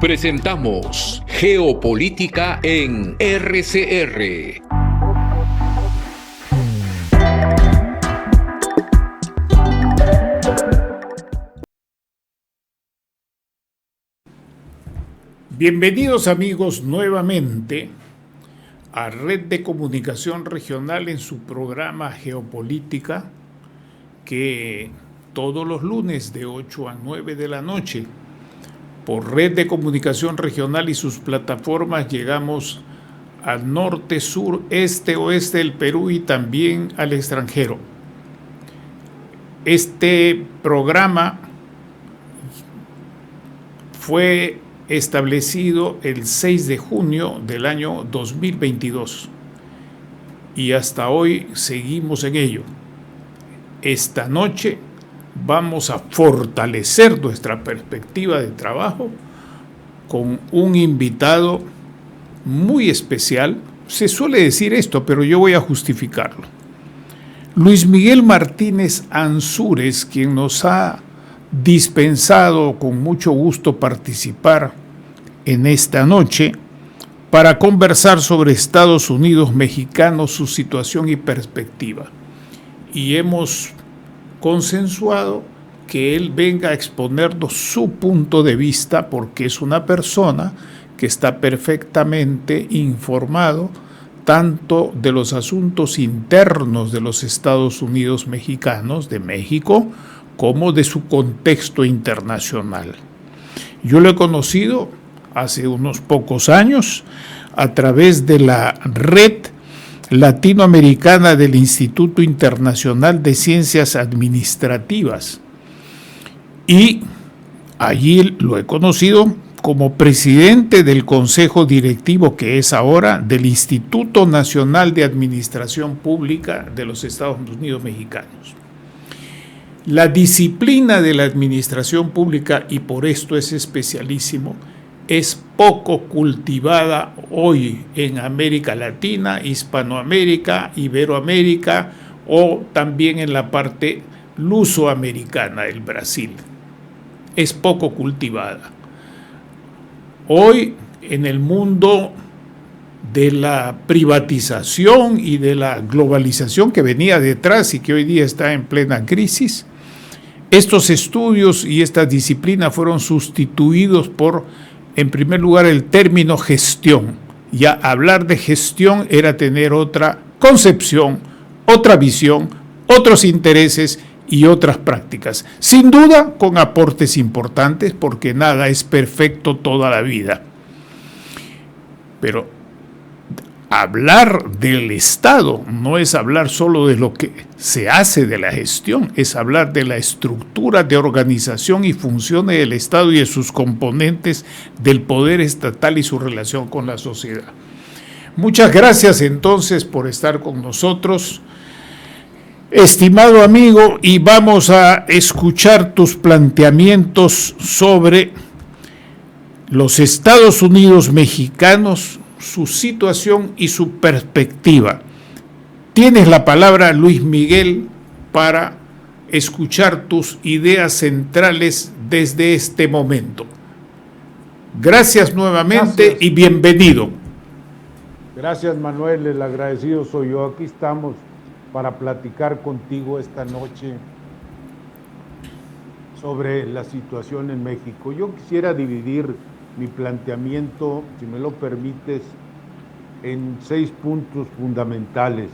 Presentamos Geopolítica en RCR. Bienvenidos amigos nuevamente a Red de Comunicación Regional en su programa Geopolítica, que todos los lunes de 8 a 9 de la noche por Red de Comunicación Regional y sus plataformas llegamos al norte, sur, este, oeste del Perú y también al extranjero. Este programa fue establecido el 6 de junio del año 2022 y hasta hoy seguimos en ello. Esta noche vamos a fortalecer nuestra perspectiva de trabajo con un invitado muy especial. Se suele decir esto, pero yo voy a justificarlo. Luis Miguel Martínez Ansúrez, quien nos ha dispensado con mucho gusto participar en esta noche para conversar sobre Estados Unidos mexicanos, su situación y perspectiva. Y hemos consensuado que él venga a exponernos su punto de vista porque es una persona que está perfectamente informado tanto de los asuntos internos de los Estados Unidos mexicanos, de México, como de su contexto internacional. Yo lo he conocido hace unos pocos años a través de la red latinoamericana del Instituto Internacional de Ciencias Administrativas, y allí lo he conocido como presidente del Consejo Directivo, que es ahora, del Instituto Nacional de Administración Pública de los Estados Unidos Mexicanos. La disciplina de la administración pública, y por esto es especialísimo, es poco cultivada hoy en América Latina, Hispanoamérica, Iberoamérica o también en la parte lusoamericana del Brasil. Es poco cultivada. Hoy en el mundo de la privatización y de la globalización que venía detrás y que hoy día está en plena crisis, estos estudios y esta disciplina fueron sustituidos por, en primer lugar, el término gestión. Ya hablar de gestión era tener otra concepción, otra visión, otros intereses y otras prácticas. Sin duda, con aportes importantes, porque nada es perfecto toda la vida. Pero hablar del Estado no es hablar solo de lo que se hace de la gestión, es hablar de la estructura de organización y funciones del Estado y de sus componentes del poder estatal y su relación con la sociedad. Muchas gracias entonces por estar con nosotros, estimado amigo, y vamos a escuchar tus planteamientos sobre los Estados Unidos mexicanos, su situación y su perspectiva. Tienes la palabra, Luis Miguel, para escuchar tus ideas centrales desde este momento. Gracias nuevamente. Gracias. Y bienvenido. Gracias, Manuel, el agradecido soy yo. Aquí estamos para platicar contigo esta noche sobre la situación en México. Yo quisiera dividir mi planteamiento, si me lo permites, en 6 puntos fundamentales: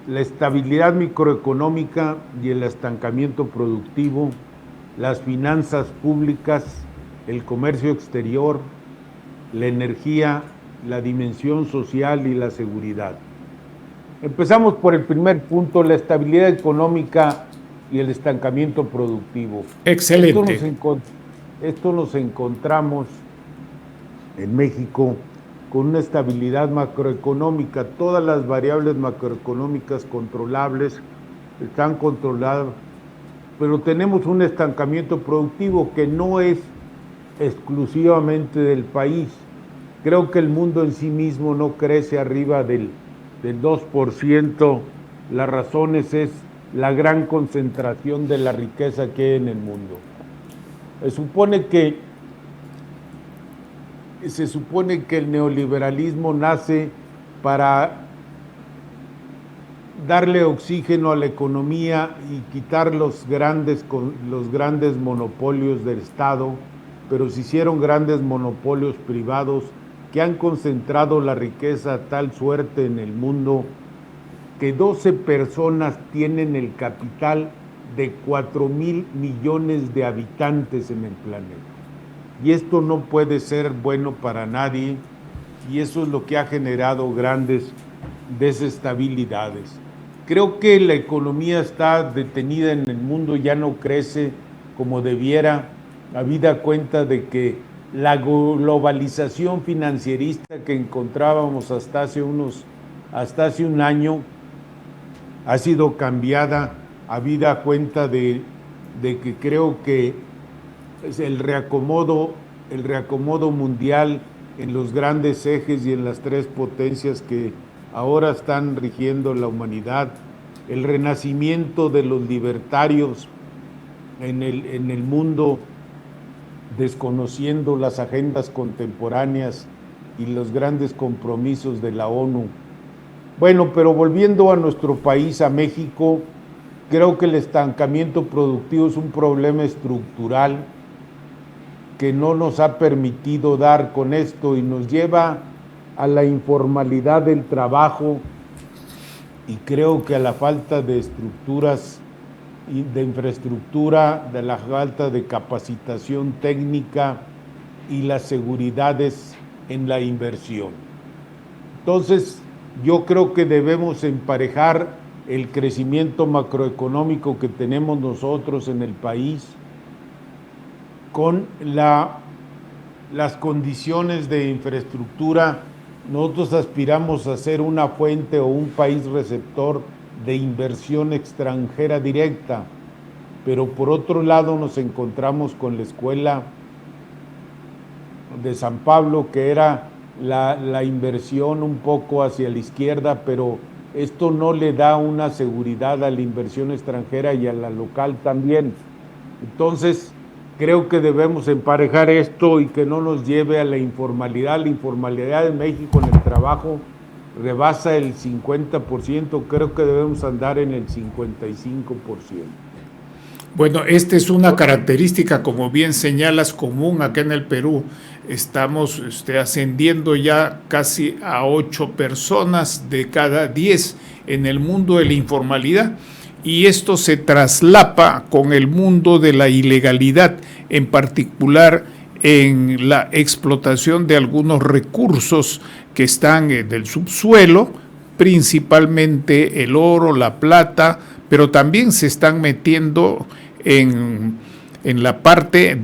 la estabilidad microeconómica y el estancamiento productivo, las finanzas públicas, el comercio exterior, la energía, la dimensión social y la seguridad. Empezamos por el primer punto, la estabilidad económica y el estancamiento productivo. Excelente. Esto nos encontramos en México con una estabilidad macroeconómica. Todas las variables macroeconómicas controlables están controladas, pero tenemos un estancamiento productivo que no es exclusivamente del país. Creo que el mundo en sí mismo no crece arriba del 2%. Las razones es la gran concentración de la riqueza que hay en el mundo. Se supone que se supone que el neoliberalismo nace para darle oxígeno a la economía y quitar los grandes monopolios del Estado, pero se hicieron grandes monopolios privados que han concentrado la riqueza a tal suerte en el mundo que 12 personas tienen el capital de 4,000 millones de habitantes en el planeta. Y esto no puede ser bueno para nadie, y eso es lo que ha generado grandes desestabilidades. Creo que la economía está detenida en el mundo, ya no crece como debiera, habida cuenta de que la globalización financierista que encontrábamos hasta hace un año ha sido cambiada, habida cuenta de que creo que es el reacomodo mundial en los grandes ejes y en las tres potencias que ahora están rigiendo la humanidad, el renacimiento de los libertarios en el mundo, desconociendo las agendas contemporáneas y los grandes compromisos de la ONU. Bueno, pero volviendo a nuestro país, a México, creo que el estancamiento productivo es un problema estructural que no nos ha permitido dar con esto y nos lleva a la informalidad del trabajo, y creo que a la falta de estructuras y de infraestructura, de la falta de capacitación técnica y las seguridades en la inversión. Entonces, yo creo que debemos emparejar el crecimiento macroeconómico que tenemos nosotros en el país con las condiciones de infraestructura. Nosotros aspiramos a ser una fuente o un país receptor de inversión extranjera directa, pero por otro lado nos encontramos con la escuela de San Pablo, que era la inversión un poco hacia la izquierda, pero esto no le da una seguridad a la inversión extranjera y a la local también. Entonces, creo que debemos emparejar esto y que no nos lleve a la informalidad. La informalidad en México en el trabajo rebasa el 50%, creo que debemos andar en el 55%. Bueno, esta es una característica, como bien señalas, común acá en el Perú. Estamos ascendiendo ya casi a 8 personas de cada 10 en el mundo de la informalidad. Y esto se traslapa con el mundo de la ilegalidad, en particular en la explotación de algunos recursos que están del subsuelo, principalmente el oro, la plata, pero también se están metiendo en la parte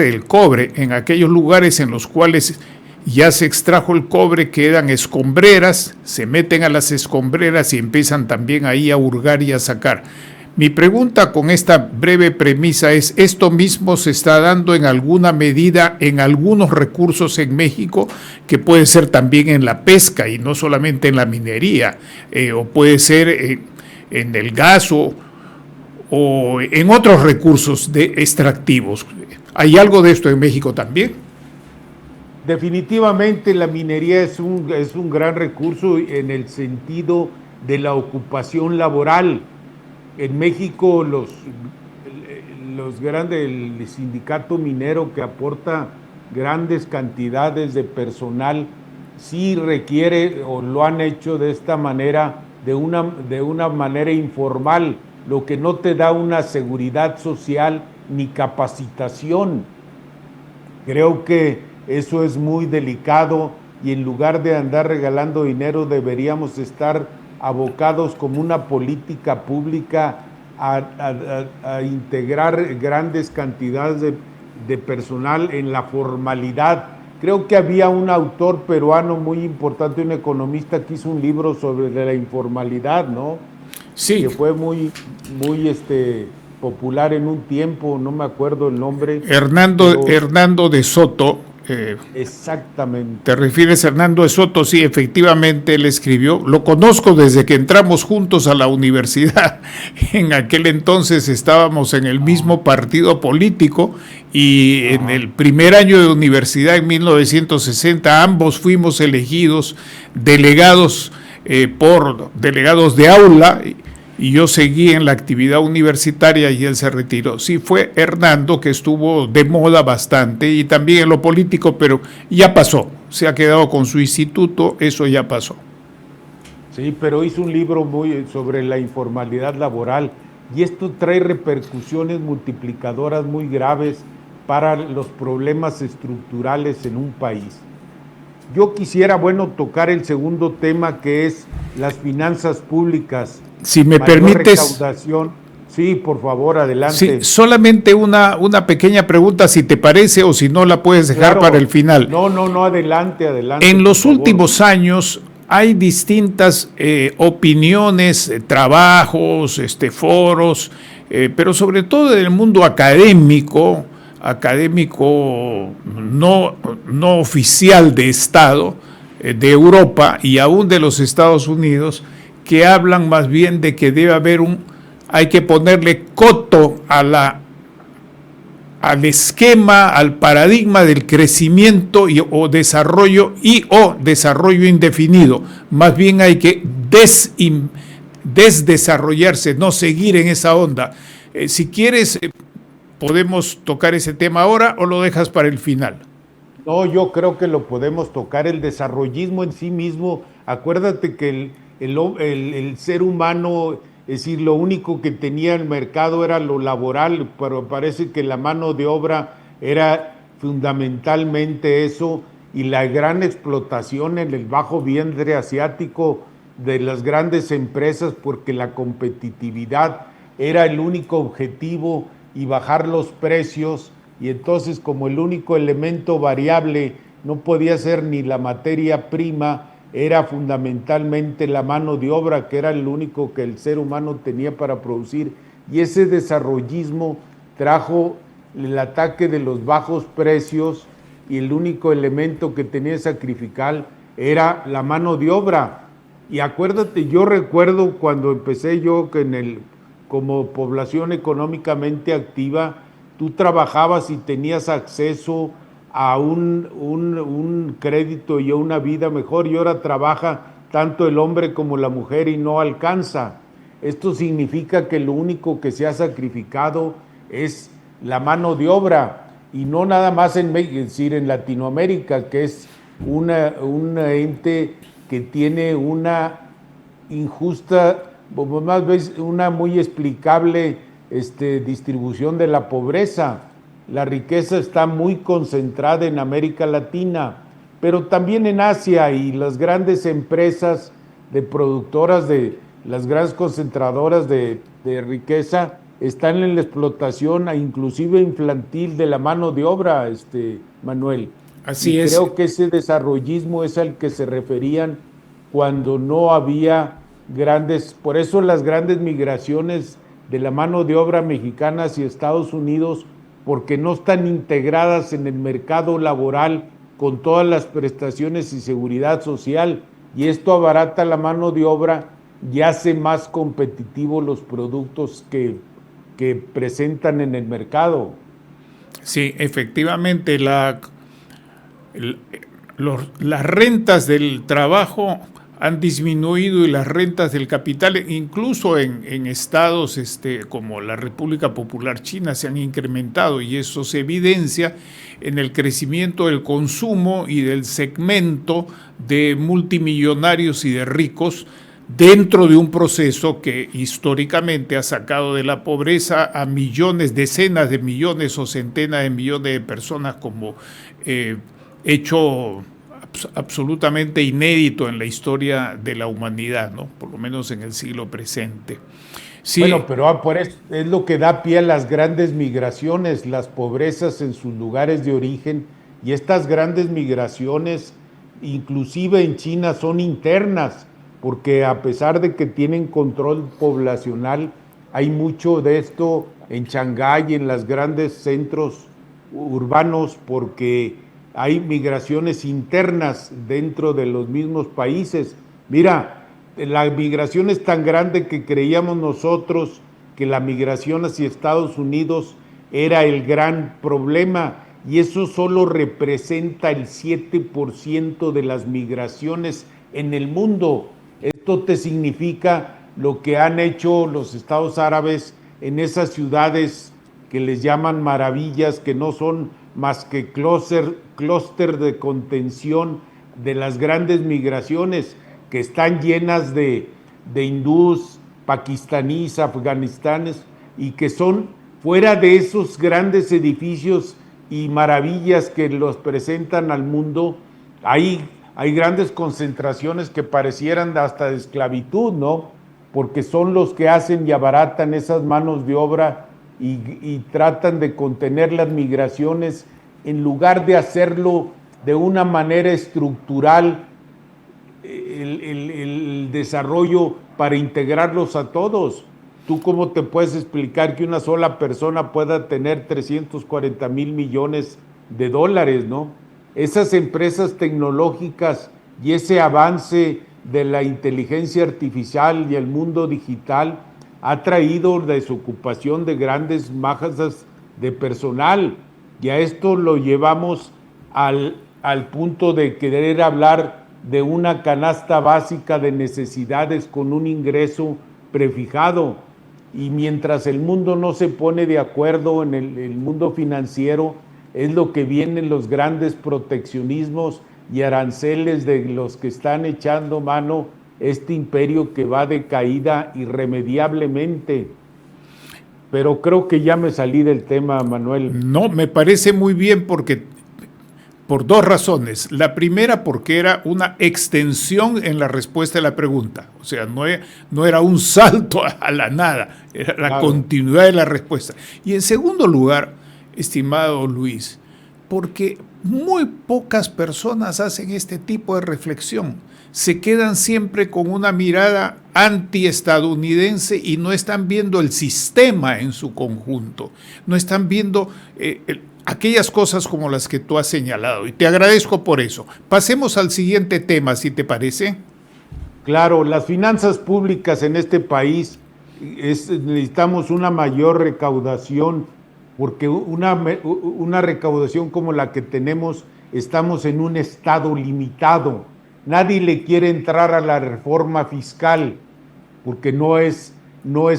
del cobre, en aquellos lugares en los cuales ya se extrajo el cobre, quedan escombreras, se meten a las escombreras y empiezan también ahí a hurgar y a sacar. Mi pregunta con esta breve premisa es, ¿esto mismo se está dando en alguna medida en algunos recursos en México, que puede ser también en la pesca y no solamente en la minería, o puede ser en el gas o en otros recursos extractivos? ¿Hay algo de esto en México también? Definitivamente la minería es un gran recurso en el sentido de la ocupación laboral. En México el sindicato minero, que aporta grandes cantidades de personal, sí requiere, o lo han hecho de esta manera, de una manera informal, lo que no te da una seguridad social ni capacitación. Creo que eso es muy delicado, y en lugar de andar regalando dinero deberíamos estar abocados como una política pública a integrar grandes cantidades de personal en la formalidad. Creo que había un autor peruano muy importante, un economista, que hizo un libro sobre la informalidad, ¿no? Sí. Que fue muy popular en un tiempo, no me acuerdo el nombre. Hernando de Soto Exactamente. ¿Te refieres a Hernando de Soto? Sí, efectivamente él escribió. Lo conozco desde que entramos juntos a la universidad. En aquel entonces estábamos en el mismo partido político y en el primer año de universidad, en 1960, ambos fuimos elegidos delegados por delegados de aula, y yo seguí en la actividad universitaria y él se retiró. Sí, fue Hernando, que estuvo de moda bastante y también en lo político, pero ya pasó, se ha quedado con su instituto, eso ya pasó. Sí, pero hizo un libro muy sobre la informalidad laboral y esto trae repercusiones multiplicadoras muy graves para los problemas estructurales en un país. Yo quisiera, bueno, tocar el segundo tema, que es las finanzas públicas. Si me Mayor permites. recaudación. Sí, por favor, adelante. Sí, solamente una pequeña pregunta, si te parece, o si no la puedes dejar Claro. para el final. No, adelante, adelante. En los por favor. últimos años hay distintas opiniones, trabajos, foros, pero sobre todo en el mundo académico no oficial de Estado, de Europa y aún de los Estados Unidos, que hablan más bien de que debe haber hay que ponerle coto al esquema, al paradigma del crecimiento o desarrollo indefinido. Más bien hay que desdesarrollarse, no seguir en esa onda. Si quieres, podemos tocar ese tema ahora o lo dejas para el final. No, yo creo que lo podemos tocar. El desarrollismo en sí mismo, acuérdate que el ser humano, es decir, lo único que tenía el mercado era lo laboral, pero parece que la mano de obra era fundamentalmente eso, y la gran explotación en el bajo vientre asiático de las grandes empresas, porque la competitividad era el único objetivo y bajar los precios, y entonces como el único elemento variable no podía ser ni la materia prima, era fundamentalmente la mano de obra, que era el único que el ser humano tenía para producir, y ese desarrollismo trajo el ataque de los bajos precios, y el único elemento que tenía que sacrificar era la mano de obra. Y acuérdate, yo recuerdo cuando empecé yo como población económicamente activa, tú trabajabas y tenías acceso a un crédito y a una vida mejor, y ahora trabaja tanto el hombre como la mujer y no alcanza. Esto significa que lo único que se ha sacrificado es la mano de obra, y no nada más es decir, en Latinoamérica, que es un ente que tiene una injusta, más veces una muy explicable distribución de la pobreza. La riqueza está muy concentrada en América Latina, pero también en Asia, y las grandes empresas de productoras, las grandes concentradoras de riqueza están en la explotación inclusive infantil de la mano de obra, Manuel. Así es. Creo que ese desarrollismo es al que se referían cuando no había por eso las grandes migraciones de la mano de obra mexicana hacia Estados Unidos, porque no están integradas en el mercado laboral con todas las prestaciones y seguridad social, y esto abarata la mano de obra y hace más competitivos los productos que presentan en el mercado. Sí, efectivamente, las rentas del trabajo han disminuido y las rentas del capital, incluso en estados como la República Popular China, se han incrementado, y eso se evidencia en el crecimiento del consumo y del segmento de multimillonarios y de ricos dentro de un proceso que históricamente ha sacado de la pobreza a millones, decenas de millones o centenas de millones de personas, como hecho absolutamente inédito en la historia de la humanidad, ¿no? Por lo menos en el siglo presente. Sí. Bueno, pero por eso es lo que da pie a las grandes migraciones, las pobrezas en sus lugares de origen, y estas grandes migraciones, inclusive en China, son internas, porque a pesar de que tienen control poblacional, hay mucho de esto en Shanghái y en los grandes centros urbanos, porque hay migraciones internas dentro de los mismos países. Mira, la migración es tan grande que creíamos nosotros que la migración hacia Estados Unidos era el gran problema, y eso solo representa el 7% de las migraciones en el mundo. Esto te significa lo que han hecho los Estados Árabes en esas ciudades que les llaman maravillas, que no son más que clúster de contención de las grandes migraciones, que están llenas de hindús, pakistaníes, afganistanes, y que son fuera de esos grandes edificios y maravillas que los presentan al mundo, hay grandes concentraciones que parecieran hasta de esclavitud, ¿no? Porque son los que hacen y abaratan esas manos de obra y tratan de contener las migraciones en lugar de hacerlo de una manera estructural, el desarrollo para integrarlos a todos. ¿Tú cómo te puedes explicar que una sola persona pueda tener 340,000 millones de dólares, ¿no? Esas empresas tecnológicas y ese avance de la inteligencia artificial y el mundo digital ha traído desocupación de grandes masas de personal, y a esto lo llevamos al punto de querer hablar de una canasta básica de necesidades con un ingreso prefijado. Y mientras el mundo no se pone de acuerdo en el mundo financiero, es lo que vienen los grandes proteccionismos y aranceles de los que están echando mano este imperio que va de caída irremediablemente. Pero creo que ya me salí del tema, Manuel. No, me parece muy bien por dos razones. La primera, porque era una extensión en la respuesta a la pregunta. O sea, no era un salto a la nada, era la continuidad de la respuesta. Y en segundo lugar, estimado Luis, porque muy pocas personas hacen este tipo de reflexión. Se quedan siempre con una mirada antiestadounidense y no están viendo el sistema en su conjunto. No están viendo aquellas cosas como las que tú has señalado. Y te agradezco por eso. Pasemos al siguiente tema, si te parece. Claro, las finanzas públicas en este país, necesitamos una mayor recaudación, porque una recaudación como la que tenemos, estamos en un estado limitado. Nadie le quiere entrar a la reforma fiscal, porque no es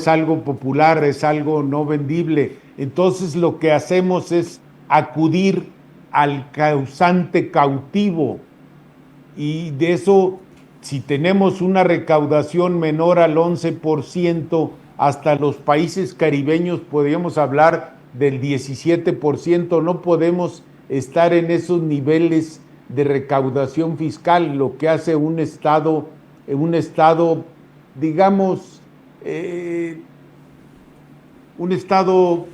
algo popular, es algo no vendible. Entonces lo que hacemos es acudir al causante cautivo, y de eso, si tenemos una recaudación menor al 11%, hasta los países caribeños podríamos hablar del 17%, no podemos estar en esos niveles de recaudación fiscal, lo que hace un estado, digamos, un estado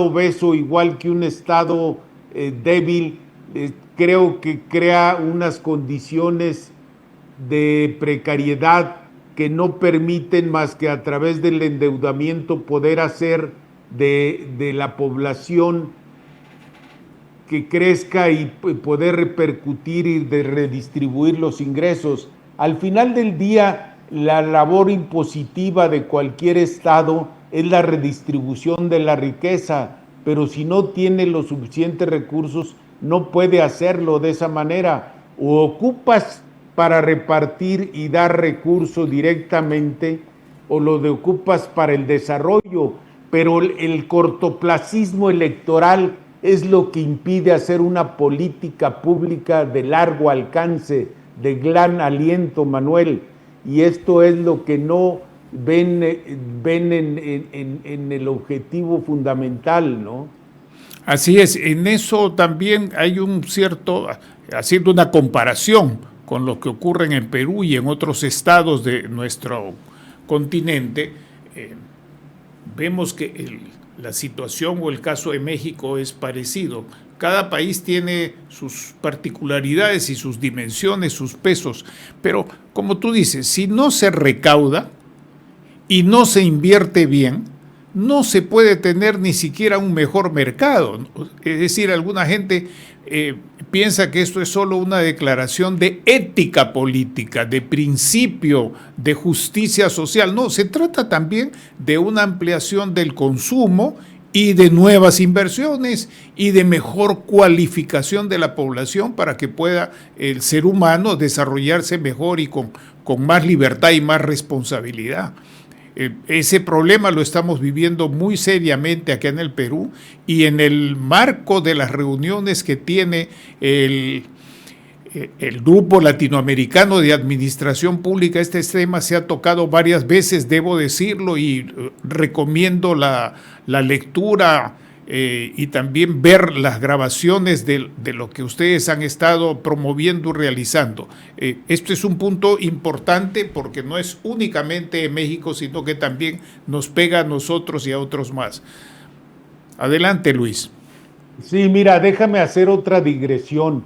obeso, igual que un estado débil, creo que crea unas condiciones de precariedad que no permiten más que a través del endeudamiento poder hacer de la población que crezca y poder repercutir y de redistribuir los ingresos. Al final del día, la labor impositiva de cualquier estado es la redistribución de la riqueza, pero si no tiene los suficientes recursos, no puede hacerlo de esa manera. O ocupas para repartir y dar recursos directamente, o lo ocupas para el desarrollo, pero el cortoplacismo electoral es lo que impide hacer una política pública de largo alcance, de gran aliento, Manuel, y esto es lo que no ven en el objetivo fundamental, ¿no? Así es, en eso también hay un cierto, haciendo una comparación con lo que ocurre en Perú y en otros estados de nuestro continente, vemos que la situación o el caso de México es parecido. Cada país tiene sus particularidades y sus dimensiones, sus pesos, pero como tú dices, si no se recauda y no se invierte bien, no se puede tener ni siquiera un mejor mercado. Es decir, alguna gente piensa que esto es solo una declaración de ética política, de principio, de justicia social. No, se trata también de una ampliación del consumo y de nuevas inversiones y de mejor cualificación de la población para que pueda el ser humano desarrollarse mejor y con más libertad y más responsabilidad. Ese problema lo estamos viviendo muy seriamente acá en el Perú, y en el marco de las reuniones que tiene el Grupo Latinoamericano de Administración Pública, este tema se ha tocado varias veces, debo decirlo, y recomiendo la lectura y también ver las grabaciones de lo que ustedes han estado promoviendo y realizando. Esto es un punto importante porque no es únicamente en México, sino que también nos pega a nosotros y a otros más. Adelante, Luis. Sí, mira, déjame hacer otra digresión.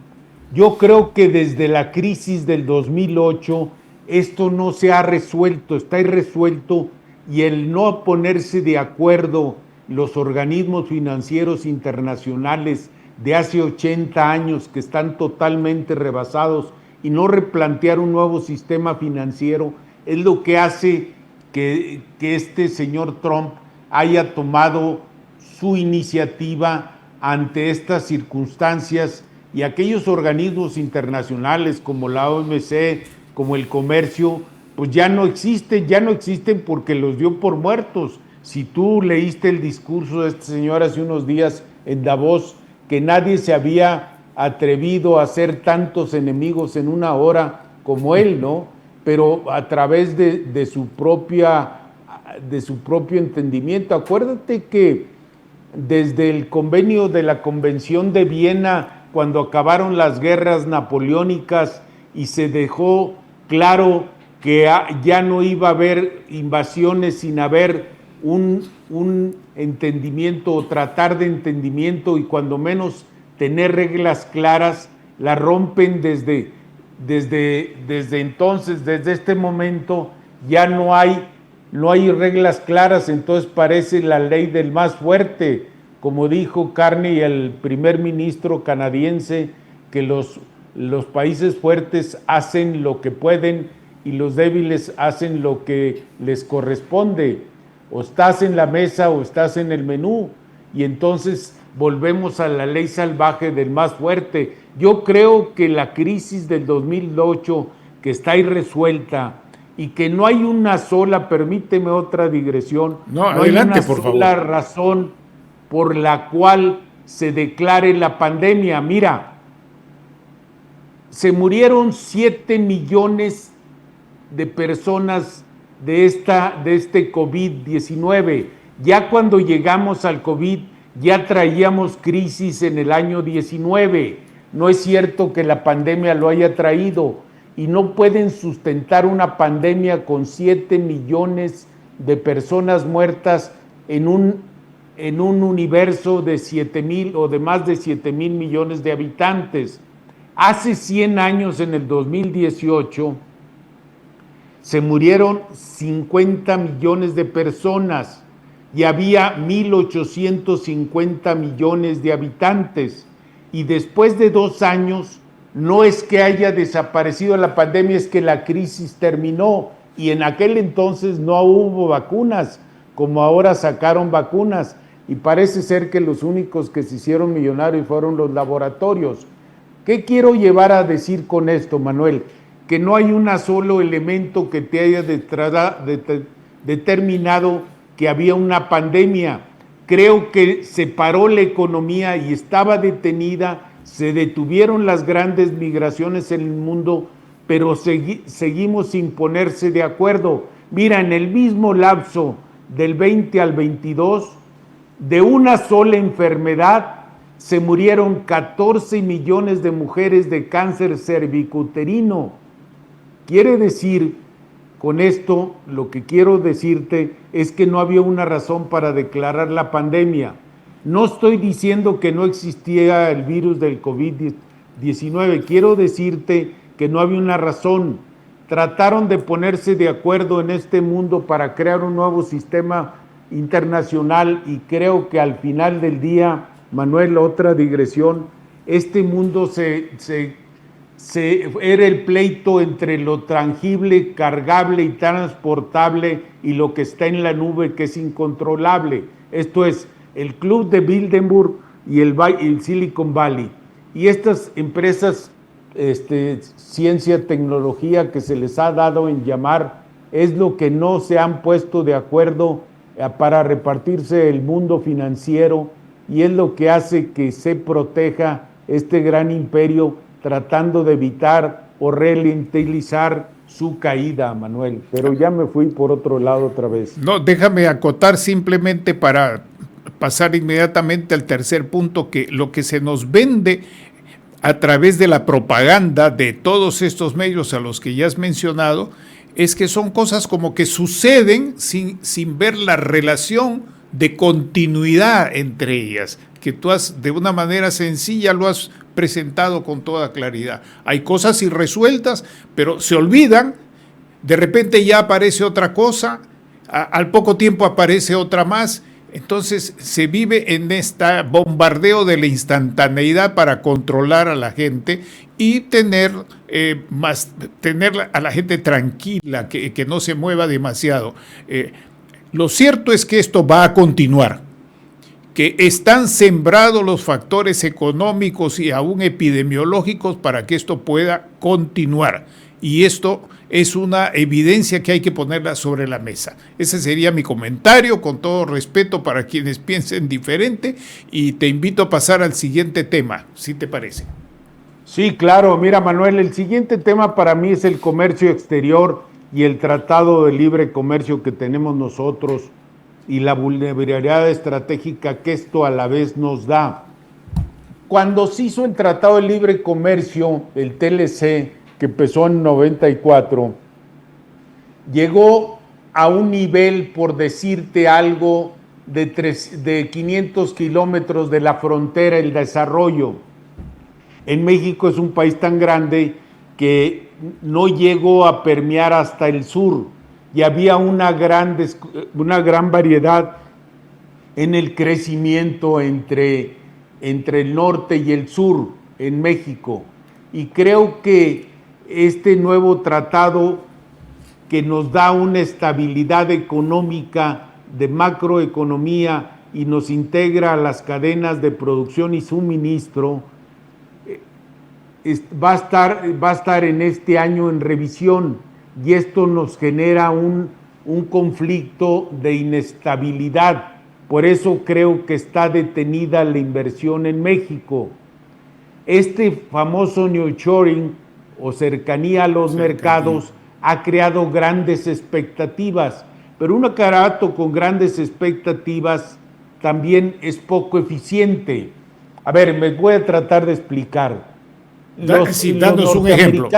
Yo creo que desde la crisis del 2008 esto no se ha resuelto, está irresuelto, y el no ponerse de acuerdo los organismos financieros internacionales de hace 80 años que están totalmente rebasados y no replantear un nuevo sistema financiero es lo que hace que este señor Trump haya tomado su iniciativa ante estas circunstancias, y aquellos organismos internacionales como la OMC, como el comercio, pues ya no existen porque los dio por muertos. Si tú leíste el discurso de este señor hace unos días en Davos, que nadie se había atrevido a hacer tantos enemigos en una hora como él, ¿no? Pero a través de su propio entendimiento. Acuérdate que desde el convenio de la Convención de Viena, cuando acabaron las guerras napoleónicas y se dejó claro que ya no iba a haber invasiones sin haber un entendimiento o tratar de entendimiento, y cuando menos tener reglas claras, la rompen desde entonces, desde este momento ya no hay reglas claras. Entonces parece la ley del más fuerte, como dijo Carney, el primer ministro canadiense, que los países fuertes hacen lo que pueden y los débiles hacen lo que les corresponde. O estás en la mesa o estás en el menú, y entonces volvemos a la ley salvaje del más fuerte. Yo creo que la crisis del 2008, que está irresuelta y que no hay una sola, permíteme otra digresión, no adelante, hay una sola razón por la cual se declare la pandemia. Mira, se murieron 7 millones de personas de este COVID-19. Ya cuando llegamos al COVID, ya traíamos crisis en el año 19. No es cierto que la pandemia lo haya traído, y no pueden sustentar una pandemia con 7 millones de personas muertas en un universo de 7,000 o de más de 7,000 millones de habitantes. Hace 100 años, en el 2018, se murieron 50 millones de personas y había 1,850 millones de habitantes. Y después de 2 años, no es que haya desaparecido la pandemia, es que la crisis terminó. Y en aquel entonces no hubo vacunas, como ahora sacaron vacunas. Y parece ser que los únicos que se hicieron millonarios fueron los laboratorios. ¿Qué quiero llevar a decir con esto, Manuel? Que no hay un solo elemento que te haya determinado que había una pandemia. Creo que se paró la economía y estaba detenida, se detuvieron las grandes migraciones en el mundo, pero seguimos sin ponerse de acuerdo. Mira, en el mismo lapso del 20 al 22, de una sola enfermedad, se murieron 14 millones de mujeres de cáncer cervicuterino. Quiere decir, con esto, lo que quiero decirte es que no había una razón para declarar la pandemia. No estoy diciendo que no existía el virus del COVID-19, quiero decirte que no había una razón. Trataron de ponerse de acuerdo en este mundo para crear un nuevo sistema internacional, y creo que al final del día, Manuel, otra digresión, este mundo era el pleito entre lo tangible, cargable y transportable y lo que está en la nube, que es incontrolable. Esto es el Club de Bilderberg y el Silicon Valley. Y estas empresas, ciencia, tecnología, que se les ha dado en llamar, es lo que no se han puesto de acuerdo para repartirse el mundo financiero, y es lo que hace que se proteja este gran imperio, tratando de evitar o ralentizar su caída, Manuel. Pero ya me fui por otro lado otra vez. No, déjame acotar simplemente para pasar inmediatamente al tercer punto, que lo que se nos vende a través de la propaganda de todos estos medios a los que ya has mencionado, es que son cosas como que suceden sin ver la relación de continuidad entre ellas, que tú de una manera sencilla lo has presentado con toda claridad. Hay cosas irresueltas, pero se olvidan, de repente ya aparece otra cosa, al poco tiempo aparece otra más. Entonces se vive en este bombardeo de la instantaneidad para controlar a la gente y tener a la gente tranquila, que no se mueva demasiado. Lo cierto es que esto va a continuar, que están sembrados los factores económicos y aún epidemiológicos para que esto pueda continuar. Y esto es una evidencia que hay que ponerla sobre la mesa. Ese sería mi comentario, con todo respeto para quienes piensen diferente, y te invito a pasar al siguiente tema, si te parece. Sí, claro. Mira, Manuel, el siguiente tema para mí es el comercio exterior y el Tratado de Libre Comercio que tenemos nosotros y la vulnerabilidad estratégica que esto a la vez nos da. Cuando se hizo el Tratado de Libre Comercio, el TLC, que empezó en 94, llegó a un nivel, por decirte algo, de 500 kilómetros de la frontera, el desarrollo. En México es un país tan grande que no llegó a permear hasta el sur, y había una gran variedad en el crecimiento entre el norte y el sur en México. Y creo que este nuevo tratado, que nos da una estabilidad económica de macroeconomía y nos integra a las cadenas de producción y suministro, va a estar en este año en revisión, y esto nos genera un conflicto de inestabilidad. Por eso creo que está detenida la inversión en México. Este famoso nearshoring o cercanía a los mercados ha creado grandes expectativas, pero un aparato con grandes expectativas también es poco eficiente. A ver, me voy a tratar de explicar. Danos un ejemplo.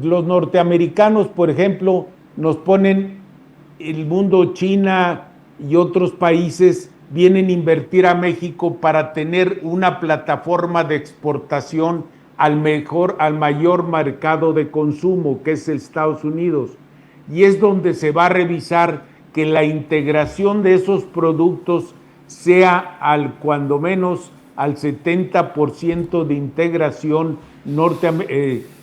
Los norteamericanos, por ejemplo, nos ponen el mundo, China y otros países vienen a invertir a México para tener una plataforma de exportación al mayor mercado de consumo, que es Estados Unidos. Y es donde se va a revisar que la integración de esos productos sea cuando menos al 70% de integración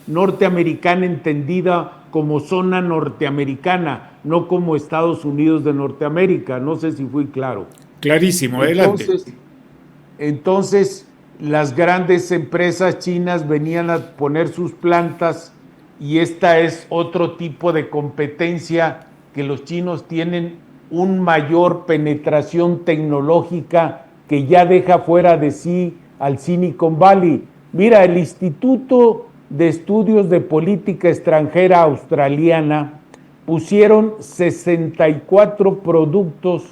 norteamericana, entendida como zona norteamericana, no como Estados Unidos de Norteamérica. No sé si fui claro. Clarísimo, adelante. Entonces, las grandes empresas chinas venían a poner sus plantas, y esta es otro tipo de competencia, que los chinos tienen una mayor penetración tecnológica que ya deja fuera de sí al Silicon Valley. Mira, el Instituto de Estudios de Política Extranjera australiana pusieron 64 productos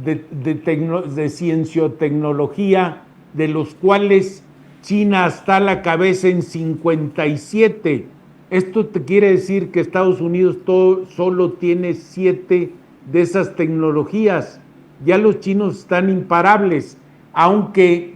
de cienciotecnología, de los cuales China está a la cabeza en 57. Esto te quiere decir que Estados Unidos solo tiene 7 de esas tecnologías. Ya los chinos están imparables, aunque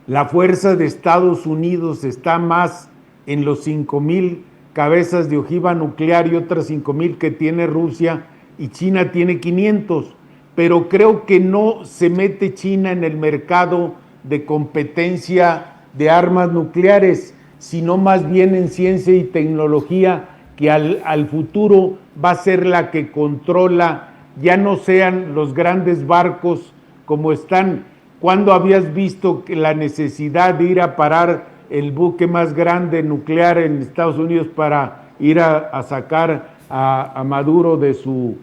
la fuerza de Estados Unidos está más en los 5,000 cabezas de ojiva nuclear y otras 5,000 que tiene Rusia. y China tiene 500, pero creo que no se mete China en el mercado de competencia de armas nucleares, sino más bien en ciencia y tecnología, que al futuro va a ser la que controla, ya no sean los grandes barcos como están. ¿Cuándo habías visto que la necesidad de ir a parar el buque más grande nuclear en Estados Unidos para ir a sacar a Maduro de su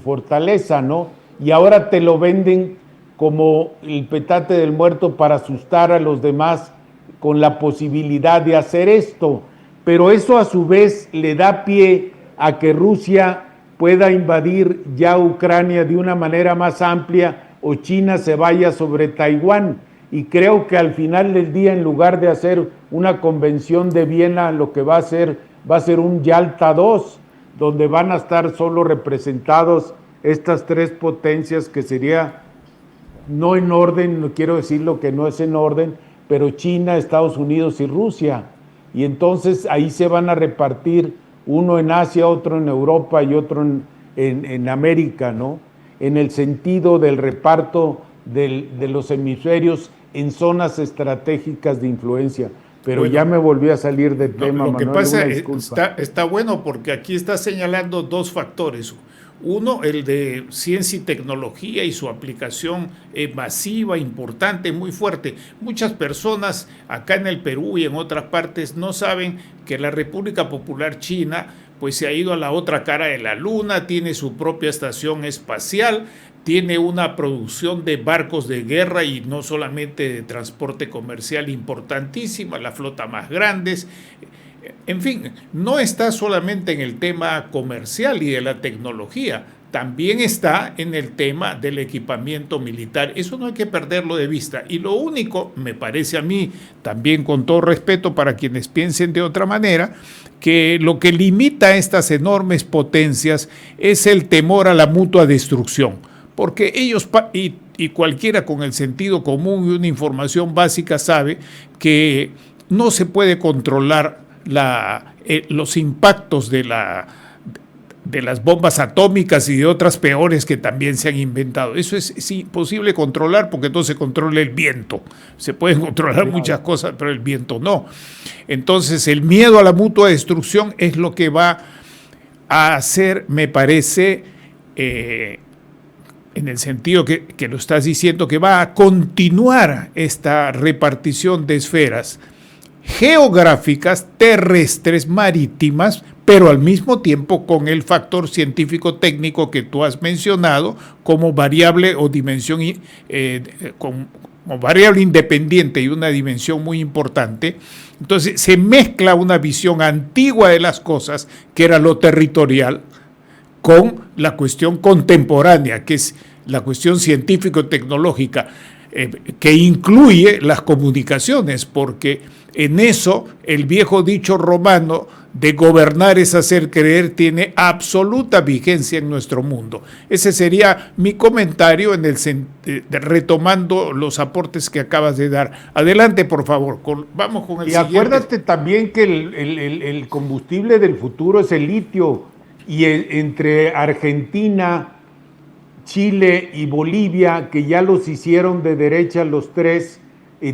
fortaleza, ¿no? Y ahora te lo venden como el petate del muerto para asustar a los demás con la posibilidad de hacer esto. Pero eso a su vez le da pie a que Rusia pueda invadir ya Ucrania de una manera más amplia, o China se vaya sobre Taiwán. Y creo que al final del día, en lugar de hacer una convención de Viena, lo que va a ser un Yalta II, donde van a estar solo representados estas tres potencias, que sería, no en orden, no quiero decir lo que no es en orden, pero China, Estados Unidos y Rusia. Y entonces ahí se van a repartir, uno en Asia, otro en Europa y otro en América, ¿no? En el sentido del reparto de los hemisferios en zonas estratégicas de influencia. Pero bueno, ya me volví a salir del tema, Manuel. Lo que pasa es está bueno, porque aquí está señalando dos factores. Uno, el de ciencia y tecnología y su aplicación masiva, importante, muy fuerte. Muchas personas acá en el Perú y en otras partes no saben que la República Popular China pues se ha ido a la otra cara de la luna, tiene su propia estación espacial, tiene una producción de barcos de guerra y no solamente de transporte comercial importantísima, la flota más grande. En fin, no está solamente en el tema comercial y de la tecnología, también está en el tema del equipamiento militar. Eso no hay que perderlo de vista. Y lo único, me parece a mí, también con todo respeto para quienes piensen de otra manera, que lo que limita a estas enormes potencias es el temor a la mutua destrucción. Porque ellos, y cualquiera con el sentido común y una información básica sabe que no se puede controlar los impactos de las bombas atómicas y de otras peores que también se han inventado. Eso es imposible controlar, porque entonces se controla el viento. Se pueden controlar muchas cosas, pero el viento no. Entonces el miedo a la mutua destrucción es lo que va a hacer, me parece, en el sentido que lo estás diciendo, que va a continuar esta repartición de esferas geográficas, terrestres, marítimas, pero al mismo tiempo con el factor científico-técnico que tú has mencionado como variable o dimensión, como variable independiente y una dimensión muy importante. Entonces se mezcla una visión antigua de las cosas, que era lo territorial, con la cuestión contemporánea, que es la cuestión científico-tecnológica, que incluye las comunicaciones, porque en eso el viejo dicho romano de gobernar es hacer creer tiene absoluta vigencia en nuestro mundo. Ese sería mi comentario retomando los aportes que acabas de dar. Adelante, por favor, vamos con el siguiente. Y acuérdate también que el combustible del futuro es el litio, y entre Argentina, Chile y Bolivia, que ya los hicieron de derecha los tres,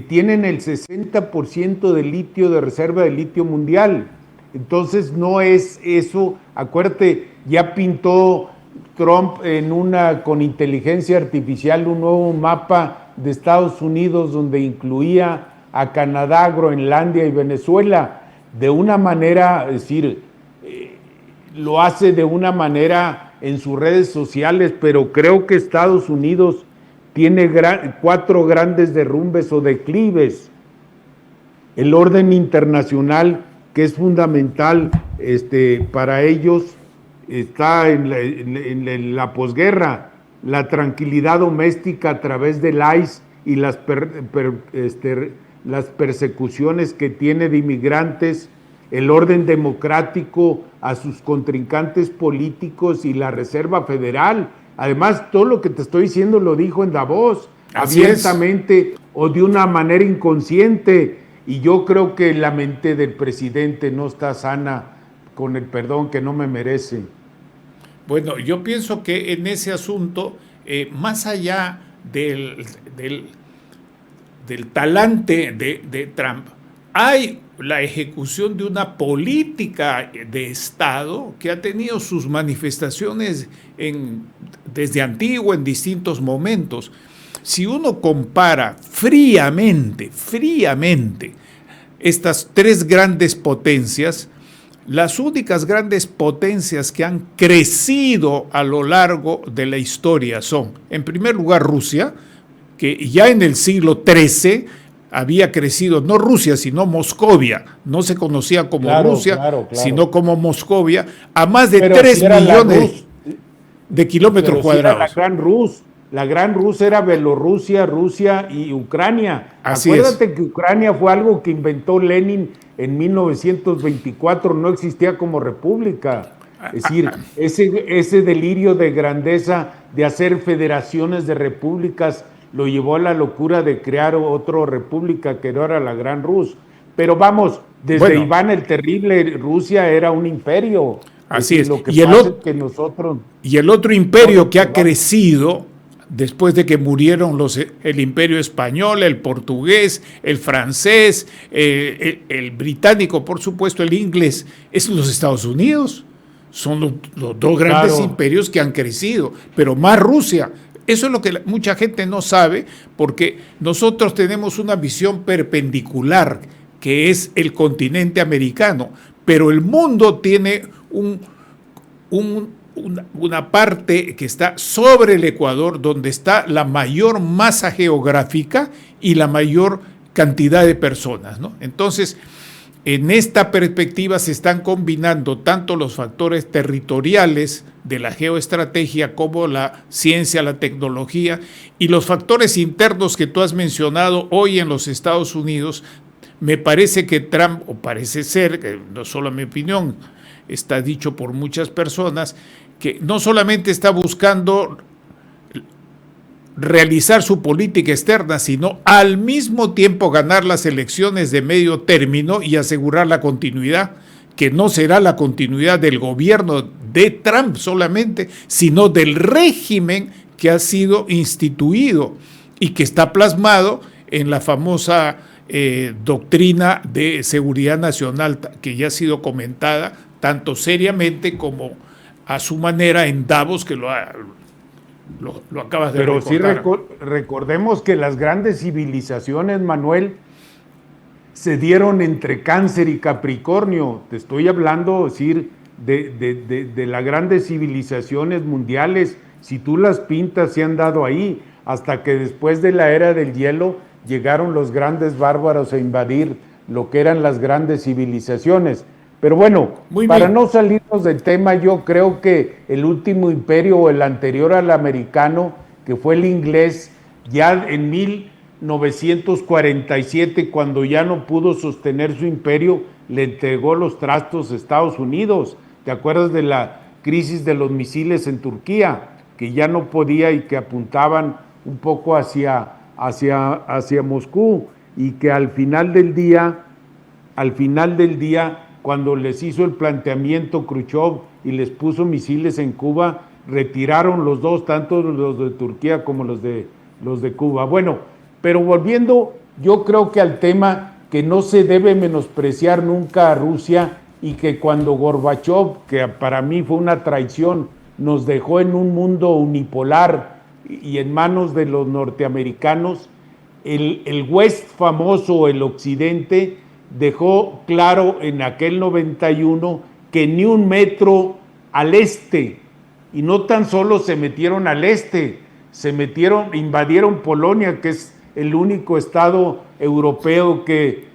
tienen el 60% de litio, de reserva de litio mundial. Entonces no es eso, acuérdate, ya pintó Trump con inteligencia artificial un nuevo mapa de Estados Unidos donde incluía a Canadá, Groenlandia y Venezuela, de una manera, es decir, lo hace de una manera en sus redes sociales, pero creo que Estados Unidos tiene 4 grandes derrumbes o declives. El orden internacional, que es fundamental para ellos, está en la posguerra, la tranquilidad doméstica a través del ICE y las persecuciones que tiene de inmigrantes, el orden democrático a sus contrincantes políticos y la Reserva Federal. Además, todo lo que te estoy diciendo lo dijo en Davos, abiertamente o de una manera inconsciente. Y yo creo que la mente del presidente no está sana, con el perdón que no me merece. Bueno, yo pienso que en ese asunto, más allá del talante de Trump, hay la ejecución de una política de Estado que ha tenido sus manifestaciones desde antiguo en distintos momentos. Si uno compara fríamente estas tres grandes potencias, las únicas grandes potencias que han crecido a lo largo de la historia son, en primer lugar, Rusia, que ya en el siglo XIII había crecido, no Rusia, sino Moscovia, no se conocía como Rusia, sino como Moscovia, a más de 3 millones de kilómetros cuadrados. La Gran Rus era Bielorrusia, Rusia y Ucrania. Así Acuérdate que Ucrania fue algo que inventó Lenin en 1924, no existía como república. Es decir, ese delirio de grandeza de hacer federaciones de repúblicas lo llevó a la locura de crear otra república que no era la Gran Rus. Pero vamos, desde Iván el Terrible, Rusia era un imperio. Así es. Lo que pasa es que nosotros... Y el otro imperio que ha crecido después de que murieron el imperio español, el portugués, el francés, el británico, por supuesto, el inglés, es los Estados Unidos. Son los dos grandes imperios que han crecido, pero más Rusia. Eso es lo que mucha gente no sabe, porque nosotros tenemos una visión perpendicular, que es el continente americano, pero el mundo tiene una parte que está sobre el Ecuador, donde está la mayor masa geográfica y la mayor cantidad de personas, ¿no? Entonces, en esta perspectiva se están combinando tanto los factores territoriales de la geoestrategia como la ciencia, la tecnología y los factores internos que tú has mencionado hoy en los Estados Unidos. Me parece que Trump, o parece ser, que no solo mi opinión, está dicho por muchas personas, que no solamente está buscando realizar su política externa, sino al mismo tiempo ganar las elecciones de medio término y asegurar la continuidad, que no será la continuidad del gobierno de Trump solamente, sino del régimen que ha sido instituido y que está plasmado en la famosa doctrina de seguridad nacional, que ya ha sido comentada tanto seriamente como a su manera en Davos, que lo acabas de recordar. Pero sí recordemos que las grandes civilizaciones, Manuel, se dieron entre Cáncer y Capricornio. Te estoy hablando, decir, de las grandes civilizaciones mundiales. Si tú las pintas, se han dado ahí, hasta que después de la era del hielo llegaron los grandes bárbaros a invadir lo que eran las grandes civilizaciones. Pero bueno, para no salirnos del tema, yo creo que el último imperio, o el anterior al americano, que fue el inglés, ya en 1947, cuando ya no pudo sostener su imperio, le entregó los trastos a Estados Unidos. ¿Te acuerdas de la crisis de los misiles en Turquía? Que ya no podía y que apuntaban un poco hacia Moscú, y que al final del día, cuando les hizo el planteamiento Khrushchev y les puso misiles en Cuba, retiraron los dos, tanto los de Turquía como los de Cuba. Bueno, pero volviendo, yo creo que al tema, que no se debe menospreciar nunca a Rusia, y que cuando Gorbachev, que para mí fue una traición, nos dejó en un mundo unipolar y en manos de los norteamericanos, el West famoso, el Occidente, dejó claro en aquel 91 que ni un metro al este, y no tan solo se metieron al este, invadieron Polonia, que es el único estado europeo que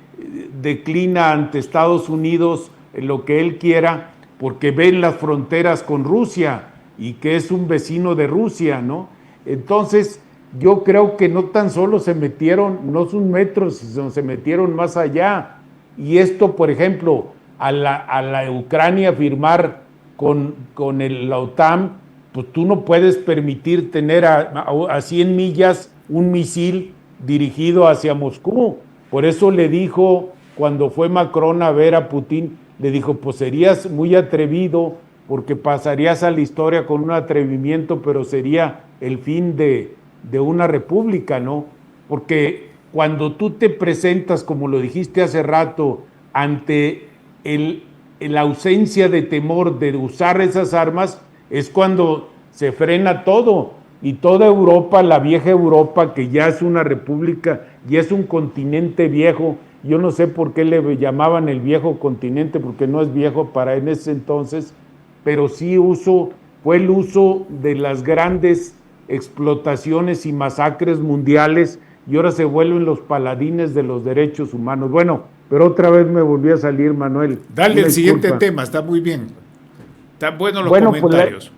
declina ante Estados Unidos en lo que él quiera, porque ven las fronteras con Rusia y que es un vecino de Rusia, ¿no? Entonces, yo creo que no tan solo se metieron, no son metros, sino se metieron más allá. Y esto, por ejemplo, a la Ucrania firmar con la OTAN, pues tú no puedes permitir tener a 100 millas un misil dirigido hacia Moscú. Por eso le dijo, cuando fue Macron a ver a Putin, le dijo, pues serías muy atrevido porque pasarías a la historia con un atrevimiento, pero sería el fin de una república, ¿no? Porque cuando tú te presentas, como lo dijiste hace rato, ante la ausencia de temor de usar esas armas, es cuando se frena todo. Y toda Europa, la vieja Europa, que ya es una república, ya es un continente viejo. Yo no sé por qué le llamaban el viejo continente, porque no es viejo para en ese entonces, pero sí fue el uso de las grandes explotaciones y masacres mundiales, y ahora se vuelven los paladines de los derechos humanos. Bueno, pero otra vez me volví a salir, Manuel. Dale el siguiente tema, está muy bien. Están buenos los comentarios.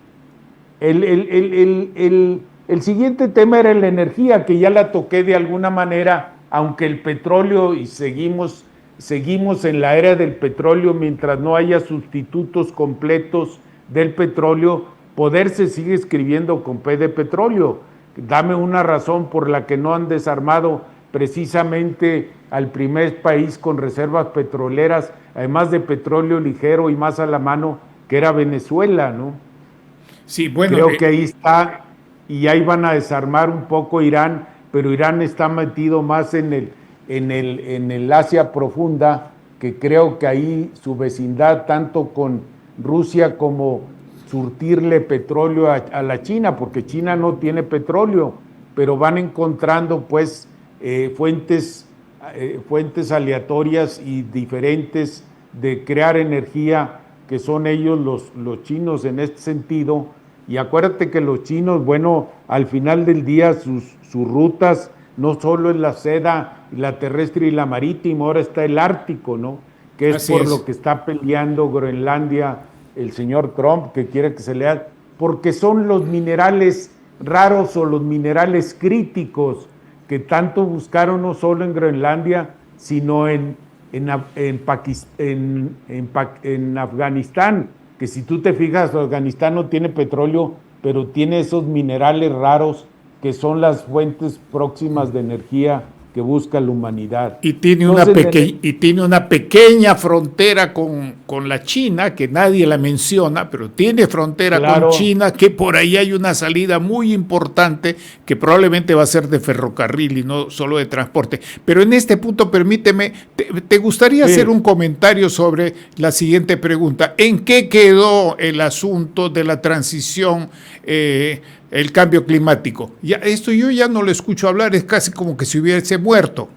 El siguiente tema era la energía, que ya la toqué de alguna manera, aunque el petróleo, y seguimos en la era del petróleo, mientras no haya sustitutos completos del petróleo, poder se sigue escribiendo con P de petróleo. Dame una razón por la que no han desarmado precisamente al primer país con reservas petroleras, además de petróleo ligero y más a la mano, que era Venezuela, ¿no? Sí, bueno. Creo que ahí está, y ahí van a desarmar un poco Irán, pero Irán está metido más en el Asia profunda, que creo que ahí su vecindad, tanto con Rusia como surtirle petróleo a la China, porque China no tiene petróleo, pero van encontrando pues fuentes aleatorias y diferentes de crear energía, que son ellos los chinos en este sentido. Y acuérdate que los chinos, bueno, al final del día sus rutas no solo es la seda, la terrestre y la marítima, ahora está el Ártico, ¿no? Que es por lo que está peleando Groenlandia el señor Trump, que quiere que se lea, porque son los minerales raros o los minerales críticos que tanto buscaron no solo en Groenlandia, sino en Afganistán, que si tú te fijas, Afganistán no tiene petróleo, pero tiene esos minerales raros que son las fuentes próximas de energía que busca la humanidad. Y tiene una pequeña frontera con la China, que nadie la menciona, pero tiene frontera con China, que por ahí hay una salida muy importante, que probablemente va a ser de ferrocarril y no solo de transporte. Pero en este punto, permíteme, ¿te gustaría hacer un comentario sobre la siguiente pregunta? ¿En qué quedó el asunto de la transición, el cambio climático? Esto yo ya no lo escucho hablar, es casi como que si hubiese muerto.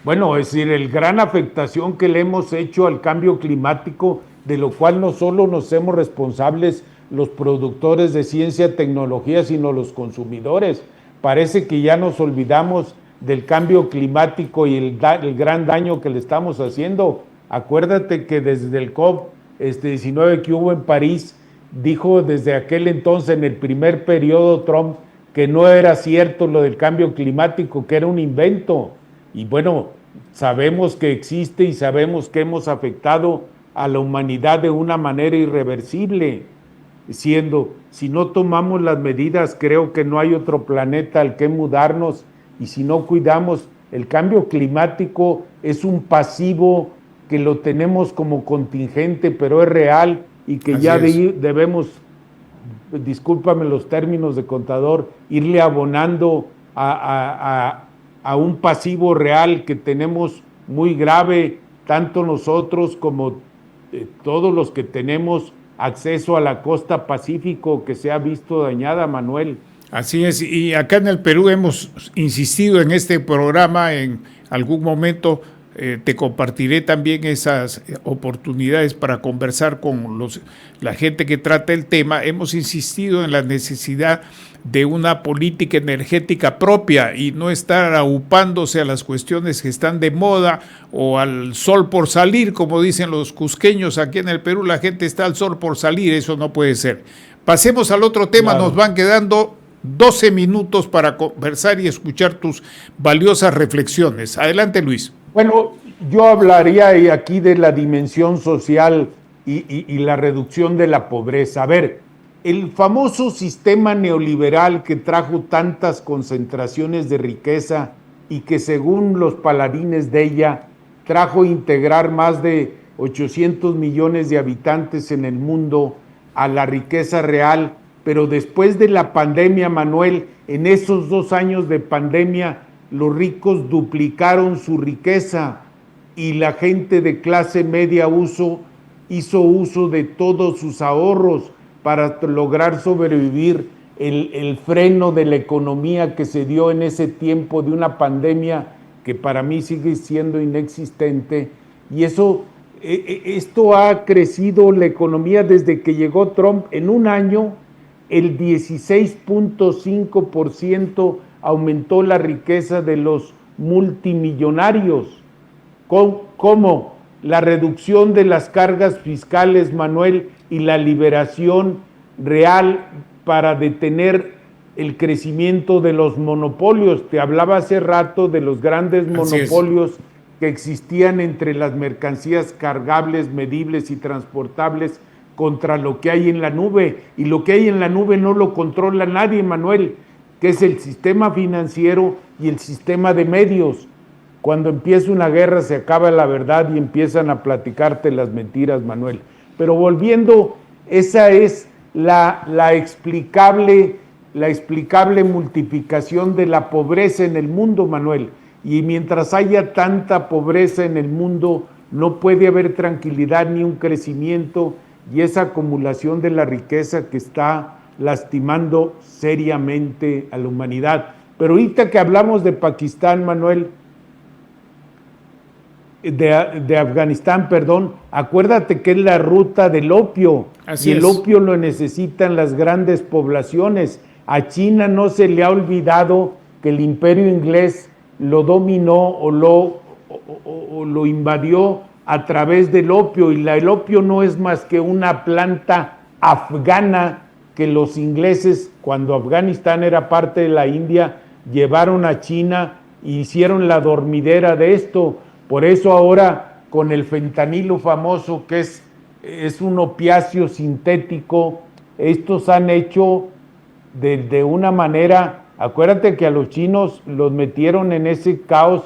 Bueno, es decir, el gran afectación que le hemos hecho al cambio climático, de lo cual no solo nos hacemos responsables los productores de ciencia y tecnología, sino los consumidores. Parece que ya nos olvidamos del cambio climático y el gran daño que le estamos haciendo. Acuérdate que desde el COP19 que hubo en París, dijo desde aquel entonces, en el primer periodo Trump, que no era cierto lo del cambio climático, que era un invento. Y bueno, sabemos que existe y sabemos que hemos afectado a la humanidad de una manera irreversible, siendo, si no tomamos las medidas, creo que no hay otro planeta al que mudarnos, y si no cuidamos, el cambio climático es un pasivo que lo tenemos como contingente, pero es real, y que así ya debemos, discúlpame los términos de contador, irle abonando a un pasivo real que tenemos muy grave, tanto nosotros como todos los que tenemos acceso a la costa Pacífico, que se ha visto dañada, Manuel. Así es, y acá en el Perú hemos insistido en este programa, en algún momento te compartiré también esas oportunidades para conversar con la gente que trata el tema. Hemos insistido en la necesidad de una política energética propia y no estar aupándose a las cuestiones que están de moda o al sol por salir, como dicen los cusqueños. Aquí en el Perú la gente está al sol por salir, eso no puede ser. Pasemos al otro tema, claro. Nos van quedando 12 minutos para conversar y escuchar tus valiosas reflexiones. Adelante, Luis. Bueno, yo hablaría aquí de la dimensión social y la reducción de la pobreza. A ver, el famoso sistema neoliberal que trajo tantas concentraciones de riqueza y que según los paladines de ella trajo integrar más de 800 millones de habitantes en el mundo a la riqueza real, pero después de la pandemia, Manuel, en esos 2 años de pandemia, los ricos duplicaron su riqueza y la gente de clase media hizo uso de todos sus ahorros para lograr sobrevivir el freno de la economía que se dio en ese tiempo de una pandemia que para mí sigue siendo inexistente. Y esto ha crecido la economía desde que llegó Trump. En un año, el 16.5% aumentó la riqueza de los multimillonarios. ¿Cómo? La reducción de las cargas fiscales, Manuel, y la liberación real para detener el crecimiento de los monopolios. Te hablaba hace rato de los grandes monopolios que existían entre las mercancías cargables, medibles y transportables contra lo que hay en la nube. Y lo que hay en la nube no lo controla nadie, Manuel, que es el sistema financiero y el sistema de medios. Cuando empieza una guerra se acaba la verdad y empiezan a platicarte las mentiras, Manuel. Pero volviendo, esa es la explicable multiplicación de la pobreza en el mundo, Manuel. Y mientras haya tanta pobreza en el mundo, no puede haber tranquilidad ni un crecimiento, y esa acumulación de la riqueza que está lastimando seriamente a la humanidad. Pero ahorita que hablamos de Pakistán, Manuel, de Afganistán, perdón, acuérdate que es la ruta del opio. Así y el opio lo necesitan las grandes poblaciones. A China no se le ha olvidado que el imperio inglés lo dominó o lo invadió a través del opio, y el opio no es más que una planta afgana que los ingleses, cuando Afganistán era parte de la India, llevaron a China e hicieron la dormidera de esto. Por eso ahora con el fentanilo famoso, que es un opiáceo sintético, estos han hecho de una manera, acuérdate que a los chinos los metieron en ese caos